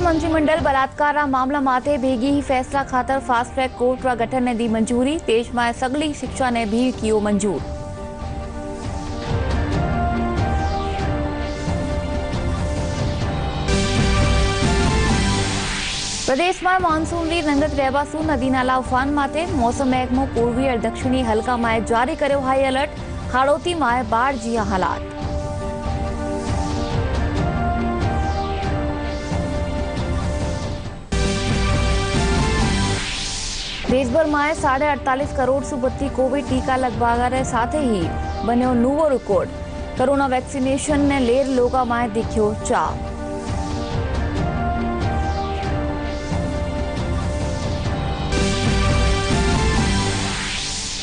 मंत्रिमंडल बलात्कार मामला माथे भेगी ही फैसला खातर फास्ट ट्रैक कोर्ट गठन ने दी मंजूरी। देश में सगली शिक्षा ने भी कियो मंजूर। प्रदेश में मॉनसून री रंगत रहवासू नदी नाला उफान माथे। मौसम महकमो पूर्वी और दक्षिणी हल्का में जारी करो हाई अलर्ट। हाड़ौती में बाढ़ जिया हालात। देशभर में 48.5 करोड़ सु बत्ती कोविड टीका लगवाने साथ ही बनो नवो रिकॉर्ड। कोरोना वैक्सीनेशन ने लेर लोगा में दिखो चा।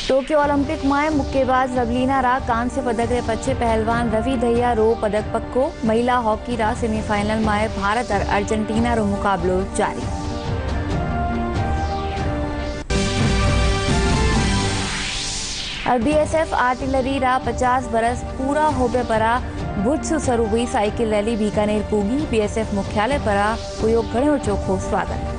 टोक्यो ओलंपिक में मुक्केबाज लवलीना रा कांस्य पदक रे पछे पहलवान रवि दहिया रो पदक पक्को। महिला हॉकी रा सेमीफाइनल में भारत और अर्जेंटीना रो मुकाबलो जारी। और बीएसएफ आर्टिलरी रा 50 बरस पूरा होबे परा भुज से शुरू हुई साइकिल रैली बीकानेर पूगी। बीएसएफ मुख्यालय परा हुयो घणो चोखो स्वागत।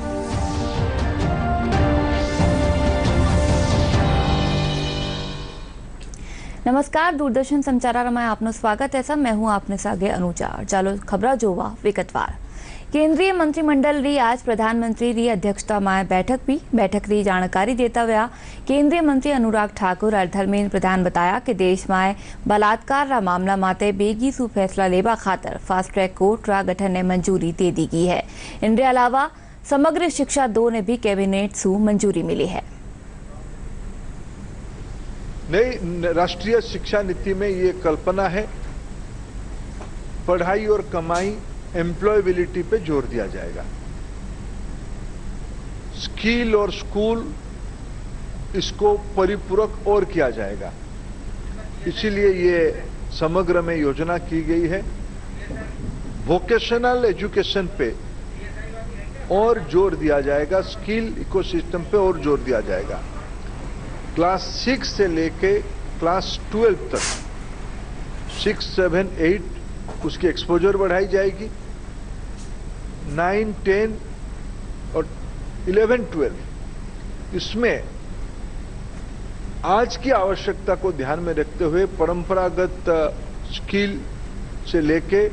नमस्कार, दूरदर्शन समाचार में आपनो स्वागत है। सब मैं हूं आपने सागे अनुजा। चलो खबर जोवा विगतवार। केंद्रीय मंत्रिमंडल री आज प्रधानमंत्री री अध्यक्षता में बैठक री जानकारी देता हुआ केंद्रीय मंत्री अनुराग ठाकुर और धर्मेंद्र प्रधान बताया कि देश में बलात्कार रा मामला माते बेगी सु फैसला लेवा खातर फास्ट ट्रैक कोर्ट रा गठन ने मंजूरी दे दी गई है। इनके अलावा समग्र शिक्षा 2 ने भी कैबिनेट सु मंजूरी मिली है। नई राष्ट्रीय शिक्षा नीति में ये कल्पना है, पढ़ाई और कमाई एम्प्लॉयबिलिटी पे जोर दिया जाएगा। स्किल और स्कूल इसको परिपूरक और किया जाएगा। इसीलिए ये समग्र में योजना की गई है। वोकेशनल एजुकेशन पे और जोर दिया जाएगा, स्किल इकोसिस्टम पे और जोर दिया जाएगा। क्लास 6 से लेके क्लास 12 तक 6, 7, 8 उसकी एक्सपोजर बढ़ाई जाएगी। 9, 10 और 11, 12 इसमें आज की आवश्यकता को ध्यान में रखते हुए परंपरागत स्किल से लेके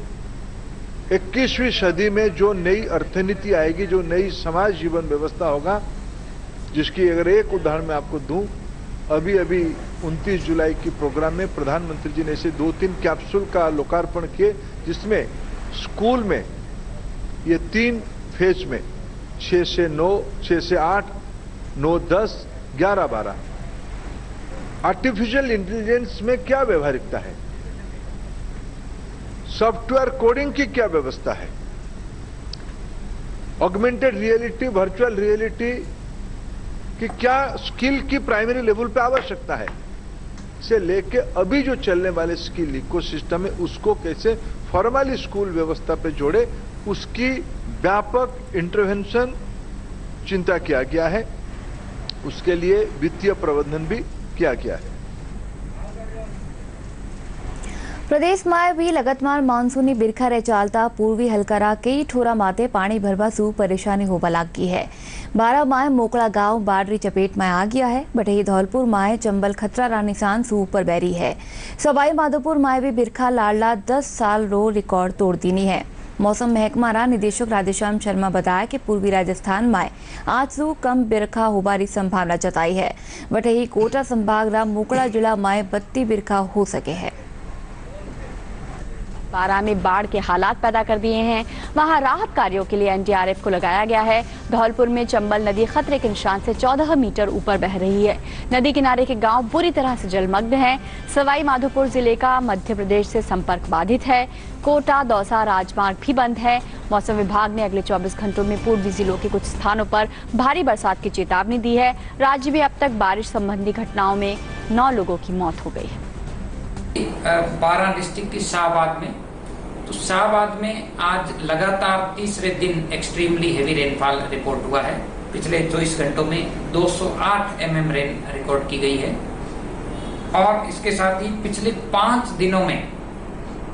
21वीं सदी में जो नई अर्थनीति आएगी, जो नई समाज जीवन व्यवस्था होगा, जिसकी अगर एक उदाहरण मैं आपको दूं, अभी 29 जुलाई की प्रोग्राम में प्रधानमंत्री जी ने ऐसे 2-3 कैप्सूल का लोकार्पण किए, जिसमें स्कूल में ये 3 फेज में 6 से 9, 6 से 8, 9, 10, 11, 12 आर्टिफिशियल इंटेलिजेंस में क्या व्यवहारिकता है, सॉफ्टवेयर कोडिंग की क्या व्यवस्था है, ऑगमेंटेड रियलिटी, वर्चुअल रियलिटी कि क्या स्किल की प्राइमरी लेवल पे आवश्यकता है, से लेके अभी जो चलने वाले स्किल इकोसिस्टम है उसको कैसे फॉर्मली स्कूल व्यवस्था पे जोड़े, उसकी व्यापक इंटरवेंशन चिंता किया गया है। उसके लिए वित्तीय प्रबंधन भी किया गया है। प्रदेश में भी लगातार मानसूनी बिरखा रे चालता पूर्वी हल्का कई ठोरा माते पानी भरवा सु परेशानी होवा लगी है। 12 माह मोकड़ा गांव बाढ़ री चपेट में आ गया है। बटही धौलपुर माह चंबल खतरा रा निशान सु ऊपर बहरी है। सवाई माधोपुर माह भी बिरखा लाडला 10 साल रो रिकॉर्ड तोड़ दीनी है। मौसम महकमा रा निदेशक राधेश्याम शर्मा बताया कि पूर्वी राजस्थान में आज सु कम बिरखा होबारी संभावना जताई है। बटही कोटा संभाग रा मोकड़ा जिला में 32 बिरखा हो सके है। 12 में बाढ़ के हालात पैदा कर दिए हैं। वहां राहत कार्यों के लिए एनडीआरएफ को लगाया गया है। धौलपुर में चंबल नदी खतरे के निशान से 14 मीटर ऊपर बह रही है। नदी किनारे के गांव बुरी तरह से जलमग्न हैं। सवाई माधोपुर जिले का मध्य प्रदेश से संपर्क बाधित है। कोटा दौसा राजमार्ग भी बंद है। मौसम विभाग ने अगले 24 घंटों में पूर्वी जिलों के कुछ स्थानों पर भारी बरसात की चेतावनी दी है। राज्य में अब तक बारिश संबंधी घटनाओं में 9 लोगों की मौत हो गई है। 12 डिस्ट्रिक्ट की शाहबाद में, तो शाहबाद में आज लगातार तीसरे दिन एक्सट्रीमली हेवी रेनफॉल रिपोर्ट हुआ है। पिछले 24 घंटों में 208 mm रेन रिकॉर्ड की गई है। और इसके साथ ही पिछले 5 दिनों में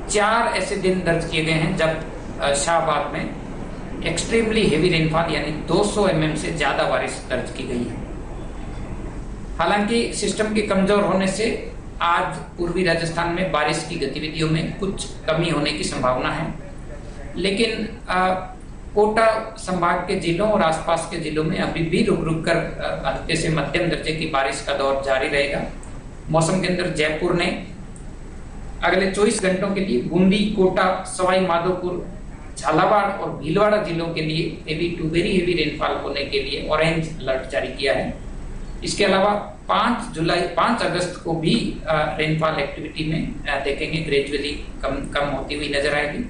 4 ऐसे दिन दर्ज किए गए हैं जब शाहबाद में एक्सट्रीमली हेवी रेनफॉल यानी 200 mm से ज्यादा बारिश दर्ज की गई है। हालांकि सिस्टम के कमजोर होने से आज पूर्वी राजस्थान में बारिश की गतिविधियों में कुछ कमी होने की संभावना है, लेकिन कोटा संभाग के जिलों और आसपास के जिलों में अभी भी रुक रुक कर हल्के से मध्यम दर्जे की बारिश का दौर जारी रहेगा। मौसम केंद्र जयपुर ने अगले 24 घंटों के लिए बूंदी, कोटा, सवाई माधोपुर, झालावाड़ और भीलवाड़ा जिलों के लिए heavy to very heavy rainfall होने के लिए ऑरेंज अलर्ट जारी किया है। इसके अलावा 5 अगस्त को भी रेनफॉल एक्टिविटी में देखेंगे ग्रेजुअली कम होती हुई नजर आएगी।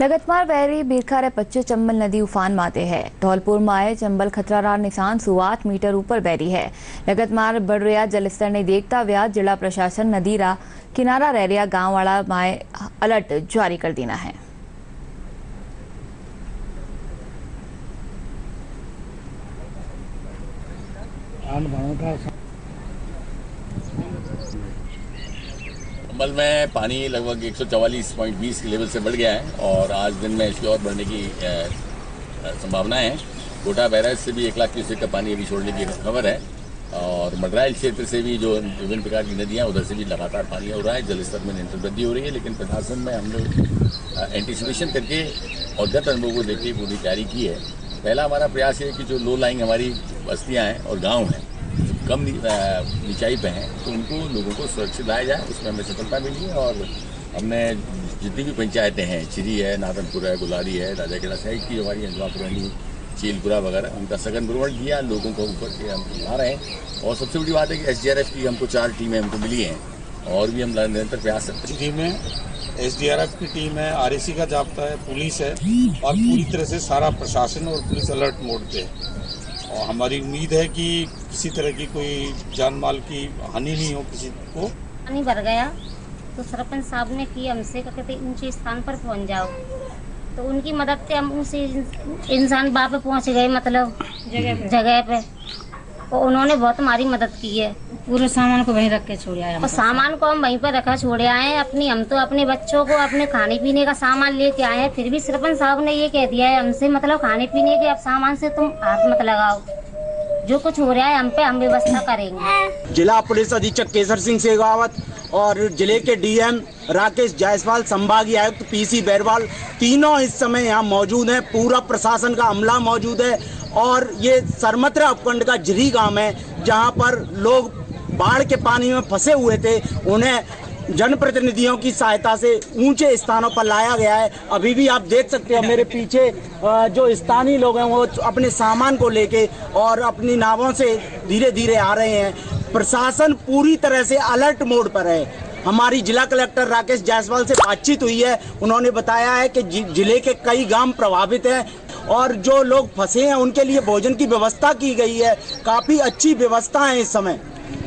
लगातार बहरी बिरखारे 25 चंबल नदी उफान माते है। धौलपुर माए चंबल खतरारा निशान से 8 मीटर ऊपर बहरी है। लगातार बढ़ रहा जलस्तर ने देखता हुआ जिला प्रशासन नदी रा किनारा रह रहा गांव वाला माए अलर्ट जारी कर देना है। चंबल में पानी लगभग 144.20 के लेवल से बढ़ गया है और आज दिन में इसकी और बढ़ने की संभावनाएं हैं। कोटा बैराज से भी 1 लाख क्यूसेक का पानी अभी छोड़ने की खबर है और मडराइल क्षेत्र से भी जो विभिन्न प्रकार की नदियां उधर से भी लगातार पानी हो रहा है। जलस्तर में निरंतर वृद्धि हो रही है, लेकिन प्रशासन में हम लोग एंटीसिपेशन करके और गत अनुभव को देखते पूरी तैयारी की है। पहला हमारा प्रयास है कि जो लो लाइंग हमारी बस्तियाँ हैं और गाँव हैं कम ऊंचाई पे हैं तो उनको लोगों को सुरक्षित लाया जाए, उसमें हमें सफलता मिली है। और हमने जितनी भी पंचायतें हैं, चिरी है, नादनपुर है, गुलारी है, राजाखेड़ा साइड की हमारी अंजवा पुरानी, चीलपुरा वगैरह, उनका सघन भ्रमण किया, लोगों को ऊपर के हम ला रहे हैं। और सबसे बड़ी बात है कि SDRF की हमको 4 टीमें हमको मिली हैं और भी हम निरंतर प्रयास करते हैं। चिरी में SDRF की टीम है, RAC का जाब्ता है, पुलिस है और पूरी तरह से सारा प्रशासन और पुलिस अलर्ट मोड पे है। और हमारी उम्मीद है कि किसी तरह की कोई जान माल की हानि नहीं हो किसी को। पानी भर गया तो सरपंच साहब ने की हमसे कहते ऊंचे स्थान पर पहुंच जाओ, तो उनकी मदद से हम उस इंसान वहाँ पे पहुंच गए, मतलब जगह पे। और उन्होंने बहुत हमारी मदद की है। पूरे सामान को वहीं रख के छोड़ आए और सामान को हम वहीं पर रखा छोड़े आए हैं। हम तो अपने बच्चों को अपने खाने पीने का सामान लेके आए हैं, फिर भी सरपंच साहब ने ये कह दिया है हमसे, मतलब खाने पीने के अब सामान से तुम हाथ मत लगाओ, जो कुछ हो रहा है हम पे हम व्यवस्था करेंगे। जिला पुलिस अधीक्षक केसर सिंह शेखावत और जिले के DM राकेश जायसवाल, संभागीय आयुक्त PC बैरवाल, तीनों इस समय यहाँ मौजूद हैं। पूरा प्रशासन का अमला मौजूद है और ये सरमत्रा उपखंड का झिरी गांव है जहाँ पर लोग बाढ़ के पानी में फंसे हुए थे। उन्हें जनप्रतिनिधियों की सहायता से ऊंचे स्थानों पर लाया गया है। अभी भी आप देख सकते हो मेरे पीछे जो स्थानीय लोग हैं वो अपने सामान को लेके और अपनी नावों से धीरे धीरे आ रहे हैं। प्रशासन पूरी तरह से अलर्ट मोड पर है। हमारी जिला कलेक्टर राकेश जायसवाल से बातचीत हुई है, उन्होंने बताया है कि जिले के कई गांव प्रभावित हैं और जो लोग फंसे हैं उनके लिए भोजन की व्यवस्था की गई है। काफ़ी अच्छी व्यवस्था है इस समय।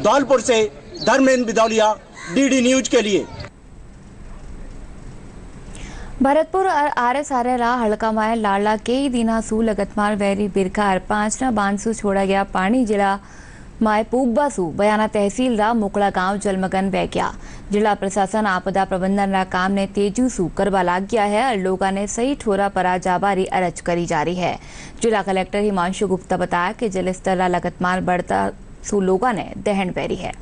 धौलपुर से धर्मेंद्र बिदौलिया, DD न्यूज के लिए। भरतपुर RS रा हड़का माए लाडला कई दिना सू लगतमार वैरी बिरखार 5 बांधसू छोड़ा गया पानी जिला माए पूगबासू बयाना तहसील रा मोकड़ा गांव जलमगन बह गया। जिला प्रशासन आपदा प्रबंधन रा काम ने तेजूसू करवा लाग गया है और लोगों ने सही ठोरा परा जाबारी अरज करी जा रही है। जिला कलेक्टर हिमांशु गुप्ता बताया कि जलस्तर रा लगतमार बढ़ता सू लोगों ने दहन पैरी है।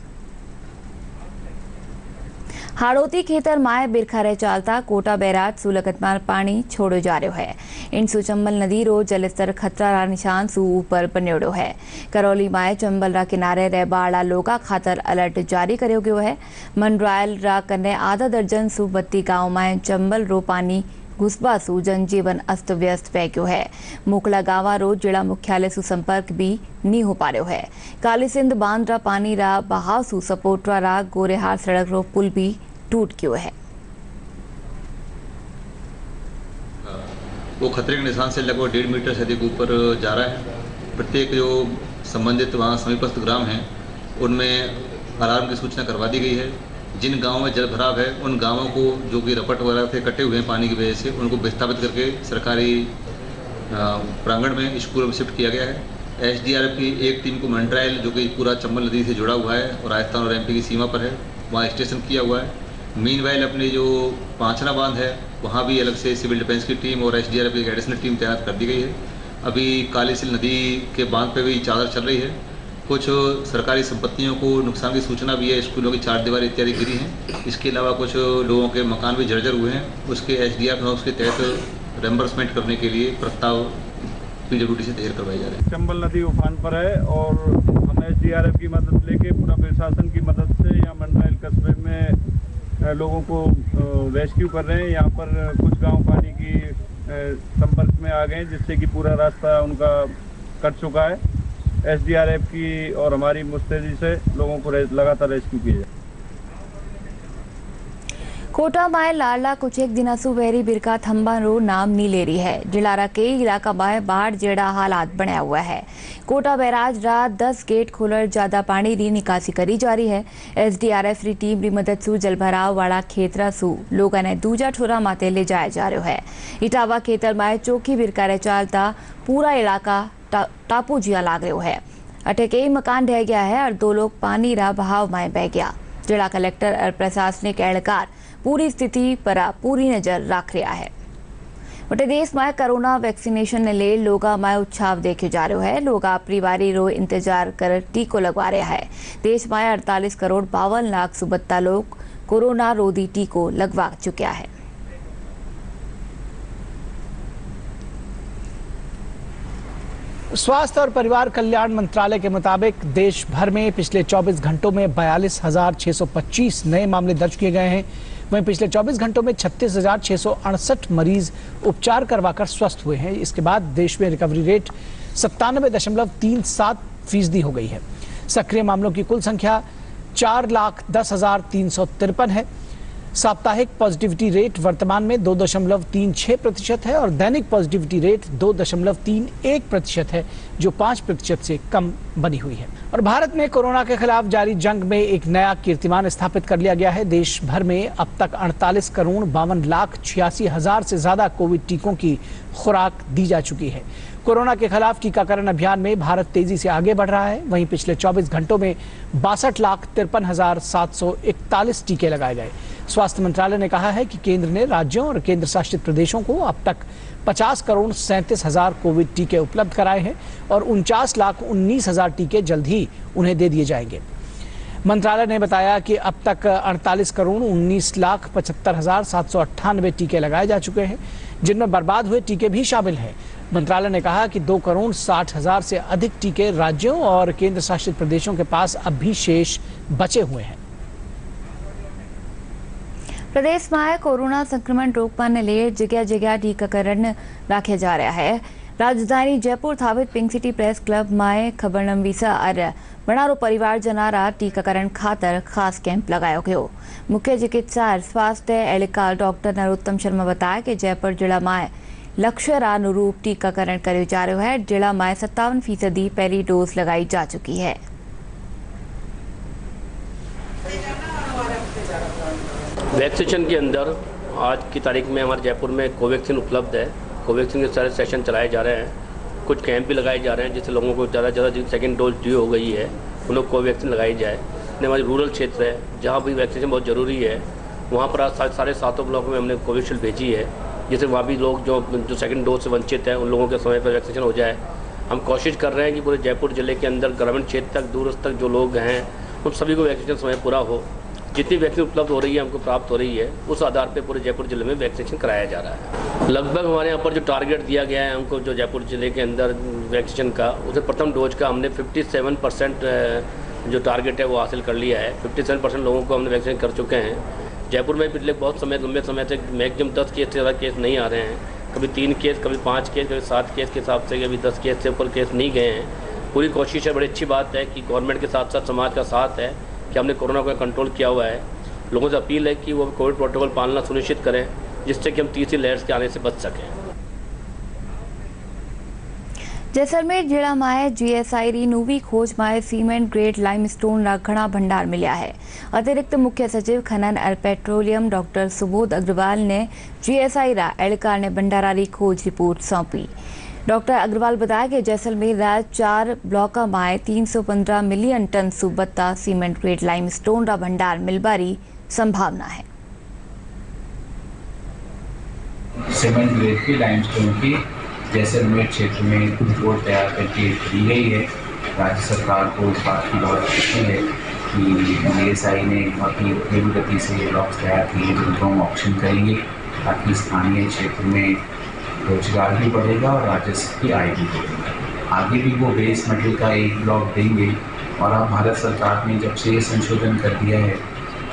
हाड़ोती खेतर माए बिरखारे चालता कोटा बैराज सू लगतमार पानी छोड़ो जा रहा है। इन सू चंबल नदी रो जलस्तर खतरा रा निशान सू ऊपर बनेड़ो है। करौली माए चंबल रा किनारे रह बाड़ा लोगा खातर अलर्ट जारी करो गयो है। मंडरायल रा कने आधा दर्जन सू 32 गांव माए चंबल रो पानी घुसबा सू जनजीवन अस्त व्यस्त पै गयो है। मोकला गावा रो जिला मुख्यालय सू संपर्क भी नहीं हो पा रहा है। काली सिंध बांध रा पानी रा बहाव सू सपोटरा रा गोरेहार सड़क रो पुल भी टूट गयो है। वो खतरे के निशान से लगभग 1.5 मीटर से अधिक ऊपर जा रहा है। प्रत्येक जो संबंधित वहाँ समीपस्थ ग्राम हैं उनमें अलार्म की सूचना करवा दी गई है। जिन गांवों में जल भराव है उन गांवों को जो कि रपट वगैरह से कटे हुए हैं पानी की वजह से उनको विस्थापित करके सरकारी प्रांगण में स्कूल में शिफ्ट किया गया है। SDRF की एक टीम को मंडरायल जो कि पूरा चंबल नदी से जुड़ा हुआ है और राजस्थान और MP की सीमा पर है वहाँ स्टेशन किया हुआ है। मीनवाइल अपनी जो पांचना बांध है वहाँ भी अलग से सिविल डिफेंस की टीम और SDRF की एडिशनल टीम तैनात कर दी गई है। अभी कालीसिल नदी के बांध पे भी चादर चल रही है। कुछ सरकारी संपत्तियों को नुकसान की सूचना भी है, स्कूलों की चारदीवारी इत्यादि गिरी हैं। इसके अलावा कुछ लोगों के मकान भी जर्जर हुए हैं। उसके SDRF हाउस के तहत रेम्बर्समेंट करने के लिए प्रस्ताव PWD से तैयार करवाए जा रहे हैं। चंबल नदी उफान पर है और हम SDRF की मदद लेके पूरा प्रशासन की मदद से यहाँ मंडराइल कस्बे में लोगों को रेस्क्यू कर रहे हैं। यहाँ पर कुछ गांव पानी की संपर्क में आ गए, जिससे कि पूरा रास्ता उनका कट चुका है। SDRF की और हमारी मुस्तैदी से लोगों को लगातार रेस्क्यू किया जाए। कोटा माए लाडला कुछ एक दिन सुबेरी बिरका थंबा रो नाम नहीं ले रही है। जिलारा के इलाका में बाढ़ जेड़ा हालात बना हुआ है। कोटा बैराज रात 10 गेट खोलर ज्यादा पानी री निकासी करी जा रही है। SDRF री टीम री मदद सु जलभराव वाला खेतरा सु लोगों ने दूजा ठोरा माते ले जाया जा रहा है। इटावा खेतर में चौकी बिरका चालता पूरा इलाका टापू जिया लाग रहा है। अटे कई मकान ढह गया है और 2 लोग पानी रा बहाव में बह गया। जिला कलेक्टर और प्रशासनिक एहलकार पूरी स्थिति पर पूरी नजर रख रहा है। वटे देश में कोरोना वैक्सीनेशन ने ले लोगा में उत्साह देखे जा रहा है। लोग अपनी बारी रो इंतजार कर टीको लगवा रहा है। देश में 48 करोड़ 52 लाख 72 लोग कोरोना रोधी टीको लगवा चुके हैं। स्वास्थ्य और परिवार कल्याण मंत्रालय के मुताबिक देश भर में पिछले 24 घंटों में 42,625 नए मामले दर्ज किए गए हैं। वहीं पिछले 24 घंटों में 36,668 मरीज उपचार करवाकर स्वस्थ हुए हैं। इसके बाद देश में रिकवरी रेट 97.37% हो गई है। सक्रिय मामलों की कुल संख्या 4,10,353 है। साप्ताहिक पॉजिटिविटी रेट वर्तमान में 2.36% है और दैनिक पॉजिटिविटी रेट 2.31% है, जो 5% से कम बनी हुई है। और भारत में कोरोना के खिलाफ जारी जंग में एक नया कीर्तिमान स्थापित कर लिया गया है। देश भर में अब तक 48 करोड़ 52 लाख 86 हजार से ज्यादा कोविड टीकों की खुराक दी जा चुकी है। कोरोना के खिलाफ टीकाकरण अभियान में भारत तेजी से आगे बढ़ रहा है। वहीं पिछले 24 घंटों में 62,53,741 टीके लगाए गए। स्वास्थ्य मंत्रालय ने कहा है कि केंद्र ने राज्यों और केंद्र शासित प्रदेशों को अब तक 50 करोड़ 37 हजार कोविड टीके उपलब्ध कराए हैं और 49,19,000 टीके जल्द ही उन्हें दे दिए जाएंगे। मंत्रालय ने बताया कि अब तक 48 करोड़ 19,75,798 टीके लगाए जा चुके हैं, जिनमें बर्बाद हुए टीके भी शामिल हैं। मंत्रालय ने कहा कि 2 करोड़ 60 हजार से अधिक टीके राज्यों और केंद्र शासित प्रदेशों के पास अब भी शेष बचे हुए हैं। प्रदेश में कोरोना संक्रमण रोकने लिए जगह जगह टीकाकरण रखा जा रहा है। राजधानी जयपुर थावित पिंक सिटी प्रेस क्लब में खबरनवीसा और बनारो परिवारजनारा टीकाकरण खातर खास कैंप लगायो गयो। मुख्य चिकित्सा और स्वास्थ्य एहलकार डॉक्टर नरोत्तम शर्मा बताया कि जयपुर जिला में लक्ष्यानुरूप टीकाकरण किया जा रहा है। जिला में 57% पहली डोज लगाई जा चुकी है। वैक्सीनेशन के अंदर आज की तारीख में हमारे जयपुर में कोवैक्सीन उपलब्ध है। कोवैक्सीन के सारे सेशन चलाए जा रहे हैं। कुछ कैंप भी लगाए जा रहे हैं, जिससे लोगों को ज़्यादा से ज़्यादा सेकेंड डोज ड्यू हो गई है, उन लोग कोवैक्सीन लगाई जाए। हमारे रूरल क्षेत्र है जहाँ भी वैक्सीनेशन बहुत ज़रूरी है, वहाँ पर आज 7.5 ब्लॉक में हमने कोविशील्ड भेजी है, जिससे वहाँ भी लोग जो सेकंड डोज से वंचित हैं उन लोगों के समय पर वैक्सीनेशन हो जाए। हम कोशिश कर रहे हैं कि पूरे जयपुर जिले के अंदर ग्रामीण क्षेत्र तक दूरस्थ तक जो लोग हैं उन सभी को वैक्सीनेशन समय पूरा हो। जितनी वैक्सीन उपलब्ध हो रही है, हमको प्राप्त हो रही है, उस आधार पर पूरे जयपुर जिले में वैक्सीनेशन कराया जा रहा है। लगभग हमारे यहाँ पर जो टारगेट दिया गया है हमको, जो जयपुर जिले के अंदर वैक्सीनेशन का, उसे प्रथम डोज का हमने 57% जो टारगेट है वो हासिल कर लिया है। 57% लोगों को हमने वैक्सीन कर चुके हैं। जयपुर में पिछले बहुत लंबे समय से मैक्सिमम 10 केस से ज़्यादा केस नहीं आ रहे हैं। कभी 3 केस, कभी 5 केस, कभी 7 केस के हिसाब से, कभी 10 केस से ऊपर केस नहीं गए हैं। पूरी कोशिश है। बड़ी अच्छी बात है कि गवर्नमेंट के साथ साथ समाज का साथ है कि हमने कोरोना को कंट्रोल किया हुआ है। लोगों से अपील है कि वो कोविड प्रोटोकॉल पालना सुनिश्चित करें, जिससे कि हम तीसरी लहर के आने से बच सकें। जैसलमेर जिला में GSI री नवी खोज में सीमेंट ग्रेड लाइमस्टोन रा घना भंडार मिला है। अतिरिक्त मुख्य सचिव खनन और पेट्रोलियम डॉक्टर सुबोध अग्रवाल ने GSI रा एहलकार ने भंडारा री खोज रिपोर्ट सौंपी। डॉक्टर अग्रवाल बताया कि जैसलमेर रा 4 ब्लॉक में 315 मिलियन टन सुबत्ता सीमेंट ग्रेड लाइमस्टोन रा भंडार मिलबारी संभावना है। सीमेंट ग्रेड के लाइमस्टोन के जैसलमेर क्षेत्र में बोर्ड तैयार करके दी गई है। राज्य सरकार को इस बात की बहुत खुशी है कि DSI ने अपनी तेज गति से ये ब्लॉक्स तैयार किए, जिनको हम ऑप्शन करेंगे ताकि स्थानीय क्षेत्र में रोजगार भी बढ़ेगा और राजस्व की आय भी बढ़ेगी। आगे भी वो बेस मेटल का एक ब्लॉक देंगे। और अब भारत सरकार ने जब से ये संशोधन कर दिया है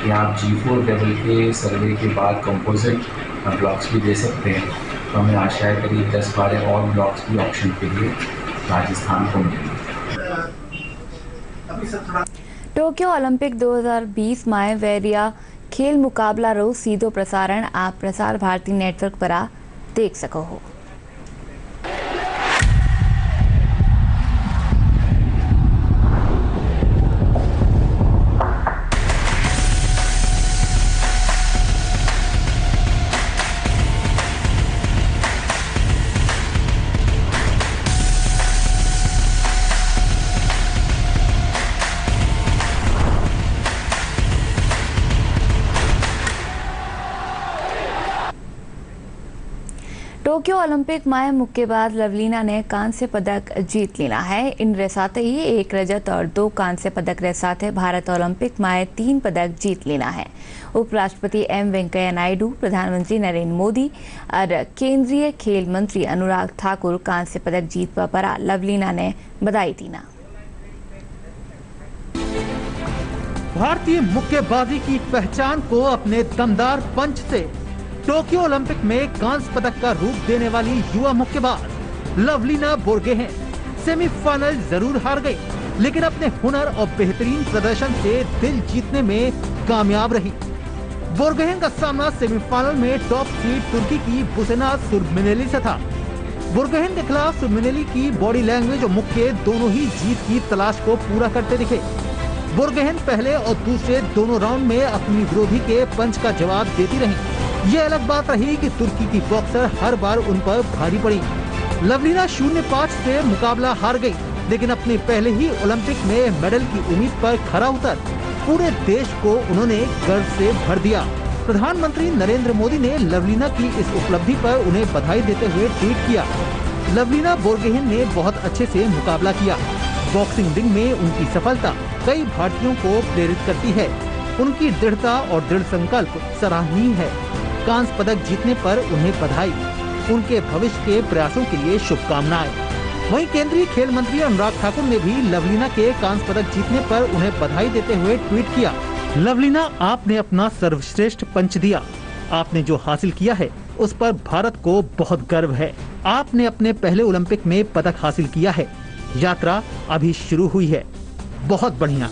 कि आप G4 लेवल के सर्वे के बाद कंपोजिट ब्लॉक्स भी दे सकते हैं, तो हमें आशा है करीब 10-12 और ब्लॉक्स भी ऑप्शन के लिए राजस्थान को मिलेंगे। टोक्यो ओलंपिक 2020 में वेरिया खेल मुकाबला रो सीधो प्रसारण आप प्रसार भारती नेटवर्क पर देख सको हो। टोक्यो ओलंपिक में मुक्केबाज लवलीना ने कांस्य पदक जीत लेना है। इन रेसाते ही 1 रजत और 2 कांस्य पदक रेसाते भारत ओलंपिक में 3 पदक जीत लेना है। उपराष्ट्रपति M वेंकैया नायडू, प्रधानमंत्री नरेंद्र मोदी और केंद्रीय खेल मंत्री अनुराग ठाकुर कांस्य पदक जीत पर लवलीना ने बधाई दी ना। भारतीय मुक्केबाजी की पहचान को अपने दमदार पंच से टोक्यो ओलंपिक में कांस्य पदक का रूप देने वाली युवा मुक्केबाज लवलीना बोर्गोहेन सेमीफाइनल जरूर हार गई, लेकिन अपने हुनर और बेहतरीन प्रदर्शन से दिल जीतने में कामयाब रही। बोर्गोहेन का सामना सेमीफाइनल में टॉप सीड तुर्की की बुसेनाज सुरमिनेली से था। बोर्गोहेन के खिलाफ सुरमिनेली की बॉडी लैंग्वेज और मुक्के दोनों ही जीत की तलाश को पूरा करते दिखे। बोर्गोहेन पहले और दूसरे दोनों राउंड में अपनी विरोधी के पंच का जवाब देती रही। ये अलग बात रही कि तुर्की की बॉक्सर हर बार उन पर भारी पड़ी। लवलीना 0-5 से मुकाबला हार गई, लेकिन अपने पहले ही ओलंपिक में मेडल की उम्मीद पर खरा उतर पूरे देश को उन्होंने गर्व से भर दिया। प्रधानमंत्री नरेंद्र मोदी ने लवलीना की इस उपलब्धि पर उन्हें बधाई देते हुए ट्वीट किया। लवलीना बोर्गोहेन ने बहुत अच्छे से मुकाबला किया। बॉक्सिंग रिंग में उनकी सफलता कई भारतीयों को प्रेरित करती है। उनकी दृढ़ता और दृढ़ संकल्प सराहनीय है। कांस्य पदक जीतने पर उन्हें बधाई। उनके भविष्य के प्रयासों के लिए शुभकामनाएं। वहीं केंद्रीय खेल मंत्री अनुराग ठाकुर ने भी लवलीना के कांस्य पदक जीतने पर उन्हें बधाई देते हुए ट्वीट किया। लवलीना, आपने अपना सर्वश्रेष्ठ पंच दिया। आपने जो हासिल किया है उस पर भारत को बहुत गर्व है। आपने अपने पहले ओलंपिक में पदक हासिल किया है। यात्रा अभी शुरू हुई है। बहुत बढ़िया।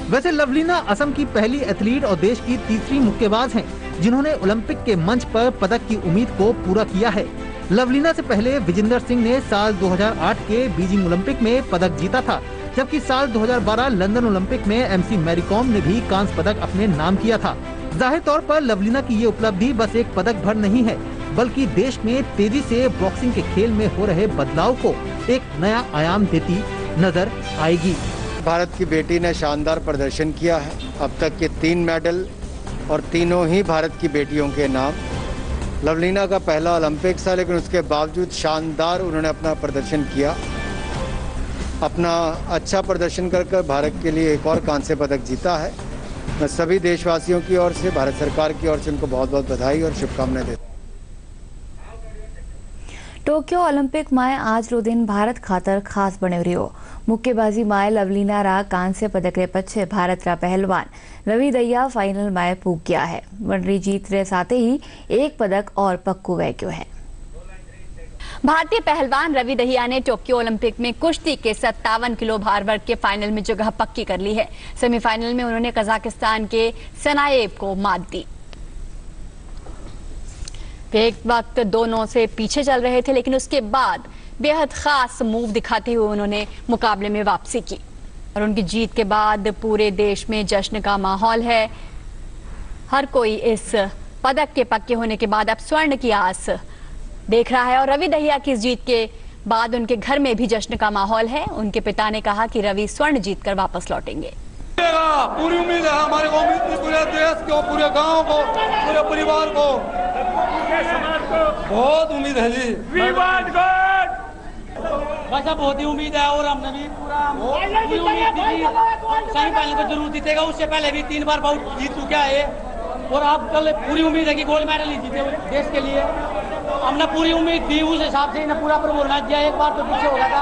वैसे लवलीना असम की पहली एथलीट और देश की तीसरी मुक्केबाज हैं जिन्होंने ओलंपिक के मंच पर पदक की उम्मीद को पूरा किया है। लवलीना से पहले विजेंदर सिंह ने साल 2008 के बीजिंग ओलंपिक में पदक जीता था, जबकि साल 2012 लंदन ओलंपिक में MC मैरी कॉम ने भी कांस्य पदक अपने नाम किया था। जाहिर तौर पर लवलीना की ये उपलब्धि बस एक पदक भर नहीं है, बल्कि देश में तेजी से बॉक्सिंग के खेल में हो रहे बदलाव को एक नया आयाम देती नजर आएगी। भारत की बेटी ने शानदार प्रदर्शन किया है। अब तक के 3 मेडल और तीनों ही भारत की बेटियों के नाम। लवलीना का पहला ओलंपिक्स था, लेकिन उसके बावजूद शानदार उन्होंने अपना प्रदर्शन किया। अपना अच्छा प्रदर्शन कर भारत के लिए एक और कांस्य पदक जीता है। मैं सभी देशवासियों की ओर से, भारत सरकार की ओर से उनको बहुत बहुत बधाई और शुभकामनाएं देता हूं। टोक्यो ओलंपिक में आज रो दिन भारत खातर खास बने रहो। मुक्केबाजी में लवलीना रा कांस्य पदक रे पछे भारत रा पहलवान रवि दहिया फाइनल में पूग गया है। वनरी जीत रे साथ ही एक पदक और पक्को वह गयो है। भारतीय पहलवान रवि दहिया ने टोक्यो ओलंपिक में कुश्ती के 57 किलो भार वर्ग के फाइनल में जगह पक्की कर ली है। सेमीफाइनल में उन्होंने कजाकिस्तान के सनाएब को मात दी। वे एक वक्त 2-9 से पीछे चल रहे थे, लेकिन उसके बाद बेहद खास मूव दिखाते हुए उन्होंने मुकाबले में वापसी की और उनकी जीत के बाद पूरे देश में जश्न का माहौल है। हर कोई इस पदक के पक्के होने के बाद अब स्वर्ण की आस देख रहा है और रवि दहिया की इस जीत के बाद उनके घर में भी जश्न का माहौल है। उनके पिता ने कहा कि रवि स्वर्ण जीतकर वापस लौटेंगे। पूरी उम्मीद है, हमारे को उम्मीद थी पूरे देश को, पूरे गांव को, पूरे परिवार को बहुत उम्मीद है जी। बस बहुत ही उम्मीद है और हमने भी पूरी उम्मीद थी सेमीफाइनल को जरूर जीतेगा। उससे पहले भी 3 बार बहुत जीत चुका है और अब कल पूरी उम्मीद है कि गोल्ड मेडल ही जीते देश के लिए। हमने पूरी उम्मीद थी, उस हिसाब से इन्हें पूरा परफॉर्मेंस दिया। एक बार तो पीछे हो गया था,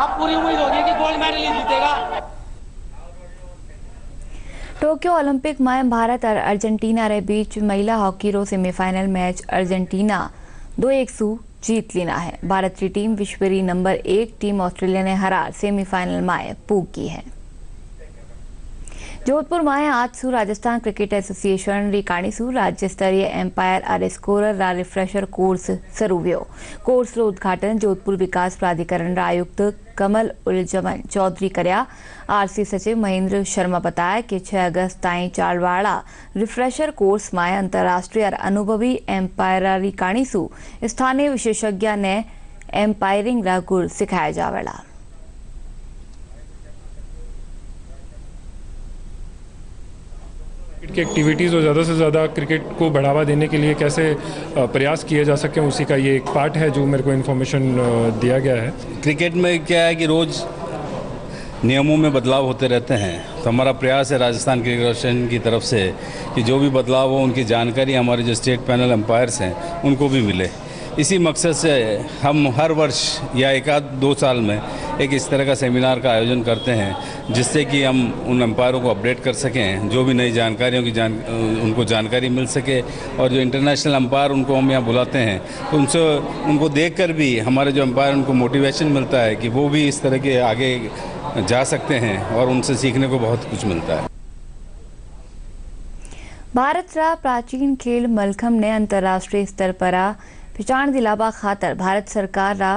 अब पूरी उम्मीद हो गई कि गोल्ड मेडल ही जीतेगा। टोक्यो ओलंपिक में भारत और अर्जेंटीना रे बीच महिला हॉकी रो सेमीफाइनल मैच अर्जेंटीना 2-1 जीत लेना है। भारत की टीम विश्व री नंबर 1 टीम ऑस्ट्रेलिया ने हरा सेमीफाइनल में पूगी है। जोधपुर में आज राजस्थान क्रिकेट एसोसिएशन री काणीसू राज्य स्तरीय एम्पायर और स्कोरर रा रिफ्रेशर कोर्स शुरू हुयो। कोर्स रो उद्घाटन जोधपुर विकास प्राधिकरण रा आयुक्त कमल उल-जमन चौधरी करया। आरसी सचिव महेंद्र शर्मा बताया कि 6 अगस्त ताईं चालवाड़ा रिफ्रेशर कोर्स में अंतर्राष्ट्रीय और अनुभवी एम्पायर री काणीसू स्थानीय विशेषज्ञ ने एम्पायरिंग रा गुर सिखाया जावेला। की एक्टिविटीज़ और ज़्यादा से ज़्यादा क्रिकेट को बढ़ावा देने के लिए कैसे प्रयास किए जा सकें, उसी का ये एक पार्ट है जो मेरे को इन्फॉर्मेशन दिया गया है। क्रिकेट में क्या है कि रोज़ नियमों में बदलाव होते रहते हैं, तो हमारा प्रयास है राजस्थान क्रिकेट एसोसिएशन की तरफ से कि जो भी बदलाव हो उनकी जानकारी हमारे जो स्टेट पैनल एम्पायर्स हैं उनको भी मिले। इसी मकसद से हम हर वर्ष या 1-2 साल में एक इस तरह का सेमिनार का आयोजन करते हैं जिससे कि हम उन एम्पायरों को अपडेट कर सकें, जो भी नई जानकारियों की उनको जानकारी मिल सके। और जो इंटरनेशनल एम्पायर उनको हम यहाँ बुलाते हैं तो उनको देखकर भी हमारे जो एम्पायर उनको मोटिवेशन मिलता है कि वो भी इस तरह के आगे जा सकते हैं और उनसे सीखने को बहुत कुछ मिलता है। भारत रा प्राचीन खेल मलखम ने अंतर्राष्ट्रीय स्तर पर पहचान दिलावा खातर भारत सरकार रा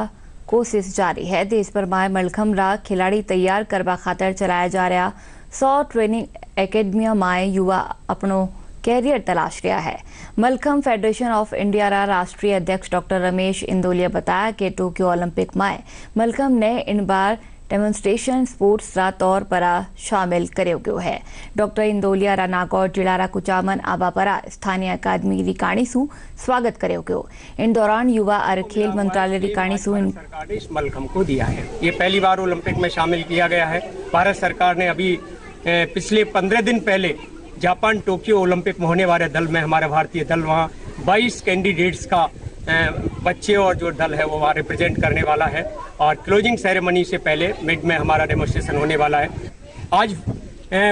कोशिश जारी है। देश भर में मलखम रा खिलाड़ी तैयार करवा खातर चलाया जा रहा 100 ट्रेनिंग एकेडमिया में युवा अपनो कैरियर तलाश रहा है। मलखम फेडरेशन ऑफ इंडिया रा राष्ट्रीय अध्यक्ष डॉक्टर रमेश इंदोलिया बताया कि टोक्यो ओलंपिक में मलखम ने इन बार डेमोन्स्ट्रेशन स्पोर्ट्स रा तौर पर शामिल करो गयो है। डॉक्टर इंदोलिया रा नागौर जिला रा कुचामन आबा परा स्थानीय अकादमी री काणीसू स्वागत करो गयो। इन दौरान युवा और खेल मंत्रालय री काणीसू सरकार ने इस मलखम को दिया है। ये पहली बार ओलंपिक में शामिल किया गया है। भारत सरकार ने अभी पिछले 15 दिन पहले जापान टोक्यो ओलंपिक में होने वाले दल में हमारा भारतीय दल वहाँ 22 कैंडिडेट्स का बच्चे और जो दल है वो वहाँ रिप्रेजेंट करने वाला है और क्लोजिंग सेरेमनी से पहले मिड में हमारा डेमोन्स्ट्रेशन होने वाला है। आज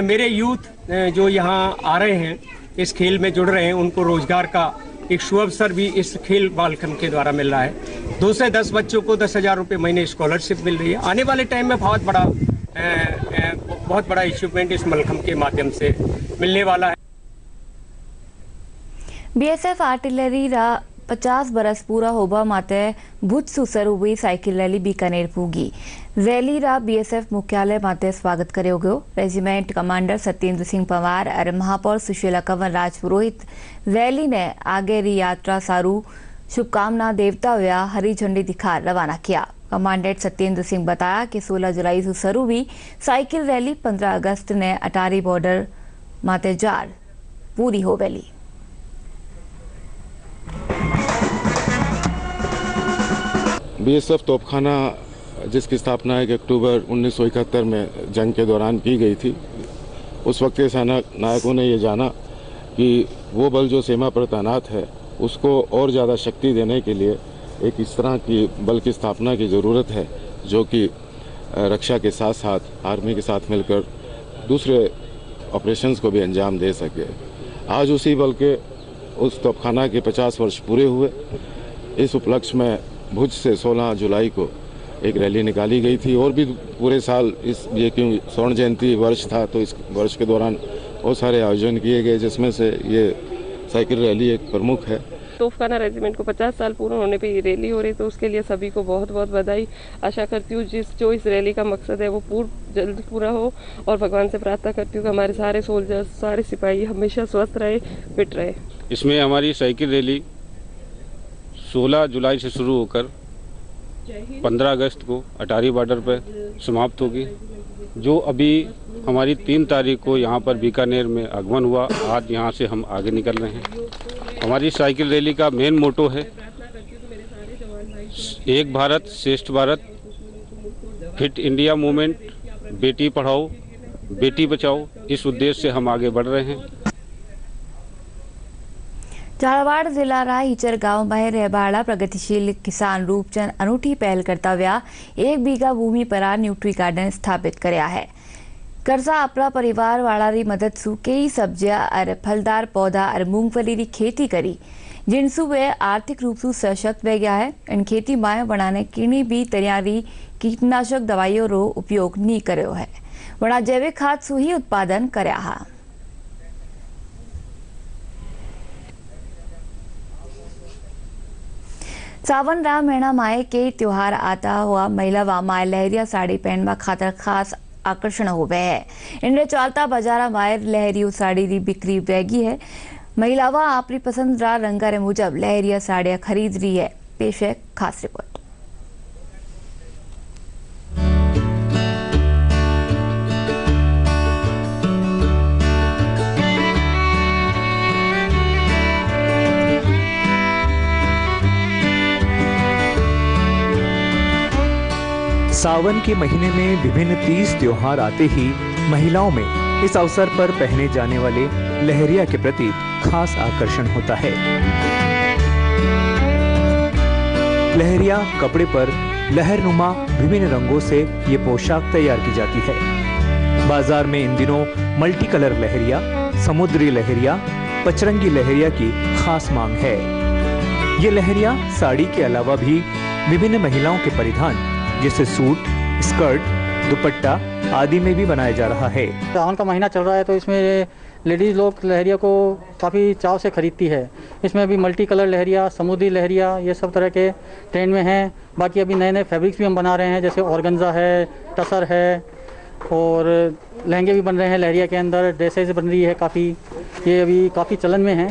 मेरे यूथ जो यहाँ आ रहे हैं, इस खेल में जुड़ रहे हैं, उनको रोजगार का एक सुअवसर भी इस खेल मलखम के द्वारा मिल रहा है। 2 से 10 बच्चों को 10,000 रुपये महीने स्कॉलरशिप मिल रही है। आने वाले टाइम में बहुत बड़ा इक्विपमेंट इस मलखम के माध्यम से मिलने वाला है। बीएसएफ आर्टिलरी रा 50 बरस पूरा होबा माते भुज सुसर हुई साइकिल रैली बीकानेर पूगी। रैली रा बीएसएफ मुख्यालय माते स्वागत करो गयो। रेजिमेंट कमांडर सत्येंद्र सिंह पंवार और महापौर सुशीला कंवर राजपुरोहित रैली ने आगे री यात्रा सारू शुभकामना देवता हुआ हरी झंडी दिखा रवाना किया। कमांडेंट सत्येंद्र सिंह बताया कि 16 जुलाई से शुरू हुई साइकिल रैली 15 अगस्त ने अटारी बॉर्डर माते जार पूरी हो वेली। बीएसएफ तोपखाना जिसकी स्थापना 1 अक्टूबर 1971 में जंग के दौरान की गई थी, उस वक्त के सेना नायकों ने ये जाना कि वो बल जो सीमा पर तैनात है उसको और ज़्यादा शक्ति देने के लिए एक इस तरह की बल की स्थापना की ज़रूरत है जो कि रक्षा के साथ साथ आर्मी के साथ मिलकर दूसरे ऑपरेशंस को भी अंजाम दे सके। आज उसी बल के उस तोपखाना के 50 वर्ष पूरे हुए। इस उपलक्ष्य में भुज से 16 जुलाई को एक रैली निकाली गई थी और भी पूरे साल ये क्यों स्वर्ण जयंती वर्ष था तो इस वर्ष के दौरान बहुत सारे आयोजन किए गए, जिसमें से ये साइकिल रैली एक प्रमुख है। तोपखाना रेजिमेंट को 50 साल पूर्ण होने पे ये रैली हो रही, तो उसके लिए सभी को बहुत बहुत बधाई। आशा करती हूँ जो इस रैली का मकसद है वो जल्द पूरा हो और भगवान से प्रार्थना करती हूँ कि हमारे सारे सोल्जर्स, सारे सिपाही हमेशा स्वस्थ रहे, फिट रहे। इसमें हमारी साइकिल रैली 16 जुलाई से शुरू होकर 15 अगस्त को अटारी बॉर्डर पर समाप्त होगी। जो अभी हमारी 3 तारीख को यहाँ पर बीकानेर में आगमन हुआ, आज यहाँ से हम आगे निकल रहे हैं हमारी साइकिल रैली का मेन मोटो है एक भारत श्रेष्ठ Bharat, fit India movement, Beti Padhao Beti Bachao. इस उद्देश्य से हम आगे बढ़ रहे हैं। झालावाड़ जिला हिचर गांव में रहबाड़ा प्रगतिशील किसान रूपचंद अनूठी पहल करता हुआ 1 बीघा भूमि पर न्यूट्री गार्डन स्थापित कराया है। कर्जा अपना परिवार वाला मदद सु कई सब्जियां और फलदार पौधा और मूंगफली की खेती करी, जिनसु वे आर्थिक रूप से सशक्त रह गया है। इन खेती में बनाने किन्हीं भी तैयारी कीटनाशक दवाइयों रो उपयोग नहीं करो है, वना जैविक खाद सु ही उत्पादन कराया है। सावन रा महीना माए के त्योहार आता हुआ महिला माए लहरिया साड़ी पहनवा खातर खास आकर्षण हो गए है। इनरे चलता बाजारा माए लहरियो साड़ी री बिक्री वेगी है। महिलावा अपनी पसंद रा रंगारे मुजब लहरिया साड़ियां खरीद रही है। पेश है खास रिपोर्ट। सावन के महीने में विभिन्न तीज त्योहार आते ही महिलाओं में इस अवसर पर पहने जाने वाले लहरिया के प्रति खास आकर्षण होता है। लहरिया कपड़े पर लहरनुमा विभिन्न रंगों से ये पोशाक तैयार की जाती है। बाजार में इन दिनों मल्टी कलर लहरिया, समुद्री लहरिया, पचरंगी लहरिया की खास मांग है। ये लहरिया साड़ी के अलावा भी विभिन्न महिलाओं के परिधान जैसे सूट, स्कर्ट, दुपट्टा आदि में भी बनाया जा रहा है। सावन का महीना चल रहा है तो इसमें लेडीज लोग लहरिया को काफ़ी चाव से खरीदती है। इसमें अभी मल्टी कलर लहरिया, समुद्री लहरिया, ये सब तरह के ट्रेंड में हैं। बाकी अभी नए नए फैब्रिक्स भी हम बना रहे हैं, जैसे ऑर्गेन्जा है, टसर है और लहंगे भी बन रहे हैं। लहरिया के अंदर ड्रेसेस बन रही है काफ़ी, ये अभी काफ़ी चलन में है।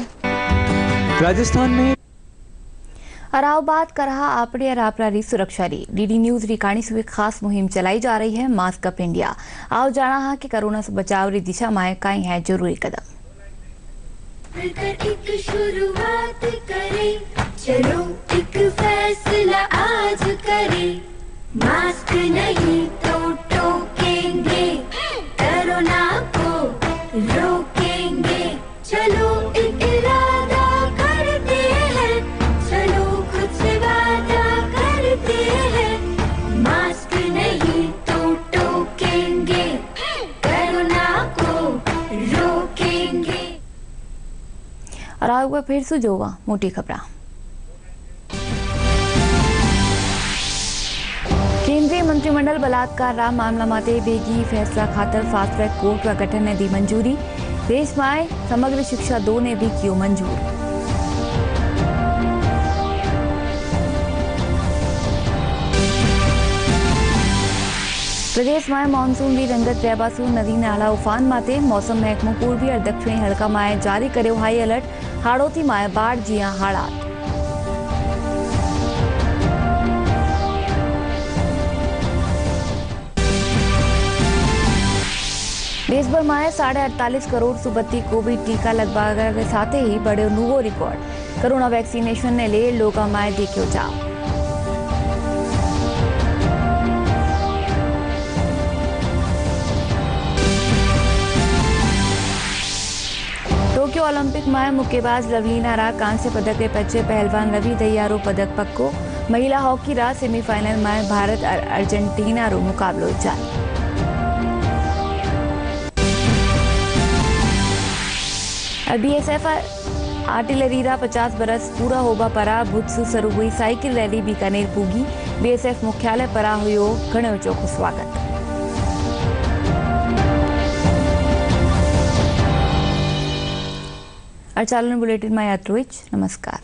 राजस्थान में अराव बात कर रहा आपड़ी और आपरारी सुरक्षा री डीडी न्यूज रिकाणी से खास मुहिम चलाई जा रही है, मास्क अप इंडिया। आओ जाना हा कि कोरोना से बचाव री दिशा में कई है जरूरी कदम। एक शुरुआत करें, चलो एक फैसला आज करें। मास्क नहीं तो टोकेंगे, कोरोना को रोकेंगे। चलो एक इरादा करते हैं, चलो खुद से वादा करते हैं। मास्क नहीं तो टोकेंगे, कोरोना को रोकेंगे। और आगे फिर से जोवा मोटी खबर। केंद्रीय मंत्रिमंडल बलात्कार रा मामला माते बेगी फैसला खातर फास्ट ट्रैक कोर्ट का गठन ने दी मंजूरी। देश में समग्र शिक्षा 2 ने भी कियो मंजूर। प्रदेश में मानसून की रंगत रहबासू नदी नाला उफान माते मौसम महकमो पूर्वी और दक्षिणी हल्का में जारी करो हाई अलर्ट। हाड़ोती में बाढ़ जिया हालात। देश भर में 48.5 करोड़ सुबत्ती कोविड टीका लगवाने के साथ ही बड़े नूवो रिकॉर्ड। कोरोना वैक्सीनेशन ने ले लोगों में देखो जाओ। टोक्यो ओलंपिक में मुक्केबाज लवलीना रा कांस्य पदक के पीछे पहलवान रवि दहिया पदक पक्को। महिला हॉकी रा सेमीफाइनल में भारत और अर्जेंटीना रो मुकाबलो जारी। बीएसएफ आर्टिलरी रा 50 बरस पूरा होबा परा भुजसु शुरू हुई साइकिल रैली बीकानेर पूगी। बीएसएफ मुख्यालय परा हुयो घणो चोखो स्वागत। और चालन बुलेटिन में यात्रोच नमस्कार।